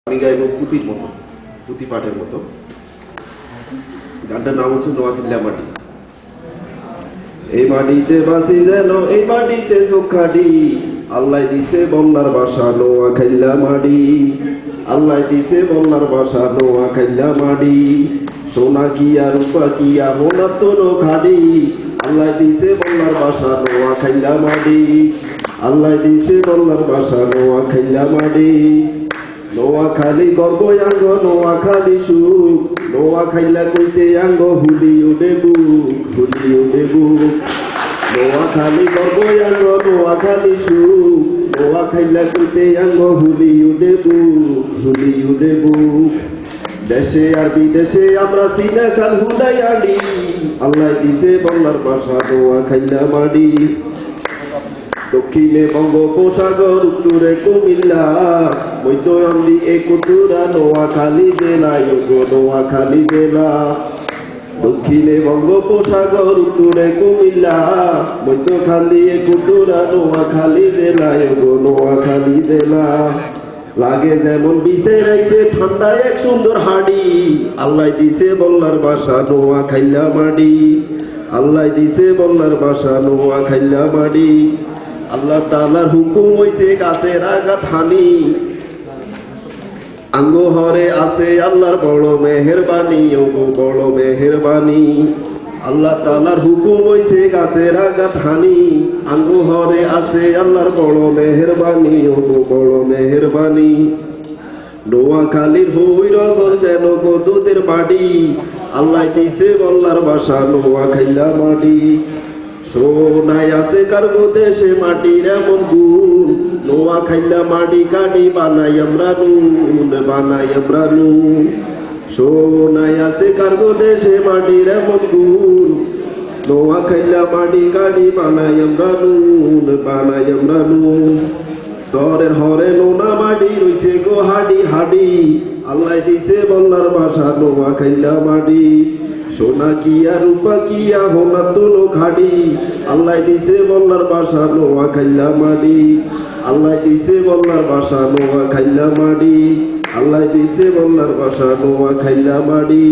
আমি গাইব পুঁতির মতো, পুঁতি পাঠের মতো। গানটার নাম হচ্ছে নোয়াখালী মাটি। এই মাটিতে বাঁচি যেন, এই মাটিতে চোখাডি, আল্লাহ দিছে বন্যার বাসা নোয়াখালী মাটি। আল্লাহ দিছে বন্যার বাসা নোয়াখালী মাটি। সোনা কিয়া রূপা কিয়া হোনার তো খাডি, আল্লাহ দিছে বন্যার বাসা নোয়াখালী মাটি। আল্লাহ দিছে বন্যার বাসা নোয়াখালী মাটি। নোয়াখালী গর্ব আঙ্গ নোয়াখালী সুখ, নোয়াখাইলা কইতে আঙ্গ হুলিও দেবু, হুলিও দেবু। নোয়াখালী গর্ব আঙ্গ নোয়াখালী সুখ, নোয়াখাইলা কইতে আঙ্গ হুলিও দেবু, হুলিও দেবু। দেশে আর বিদেশে আমরা চিনা খাল হুদাই আনি, আল্লাহ দিছে বাংলার ভাষা নোয়াখালী মাটি। দক্ষিণে বঙ্গোপসাগর, উত্তরে কুমিল্লা, মধ্যে একুতুরা নোয়াখালী জেলা, নোয়াখালী জেলা। দক্ষিণে বঙ্গোপসাগর, উত্তরে কুমিল্লা, মধ্যখালী একুতুরা নোয়াখালী জেলা, নোয়াখালী জেলা। লাগে যেমন বিছে রাইতে ঠান্ডা এক সুন্দর হাড়ি, আল্লাহ দিছে বল্লার বাসা নোয়াখালী মাটি। আল্লাহ দিছে বল্লার বাসা নোয়াখালী মাটি। আল্লাহ তাআলার হুকুম হইছে গাছের আঘাত হানি, আঙ্গ হরে আছে আল্লাহর বড় মেহেরবানি, ওগো বড় মেহেরবানি। আল্লাহ তাআলার হুকুম হইছে গাছের আঘাত হানি, আঙ্গ হরে আছে আল্লাহর বড় মেহেরবানি, ওগো বড় মেহেরবানি। নোয়াখালীর ভৈরগঞ্জ যেন দুধের বাড়ি, আল্লাহ দিছে বল্লার বাসা নোয়াখালী মাটি। সোনায় আছে কারগো দেশে মাটির এমন গুণ, নোয়াখালী মাটি কাটি বানাই আমরা নুন, বানাই আমরা নুন। সোনায় আছে কারগো দেশে মাটির এমন গুণ, নোয়াখালী মাটি কাটি বানাই আমরা নুন, বানাই আমরা নুন। শহরের হরে নোনা মাটি রইছে গো হাডি হাডি, আল্লাহ দিছে বল্লার বাসা নোয়াখালী মাটি। সোনা কিয়া রূপা কিয়া হোনা তুলো খাডি, আল্লাহ দিছে বল্লার বাসা নোয়াখালী মাটি। আল্লাহ দিছে বল্লার বাসা নোয়াখালী মাটি। আল্লাহ দিছে বল্লার বাসা নোয়াখালী মাটি।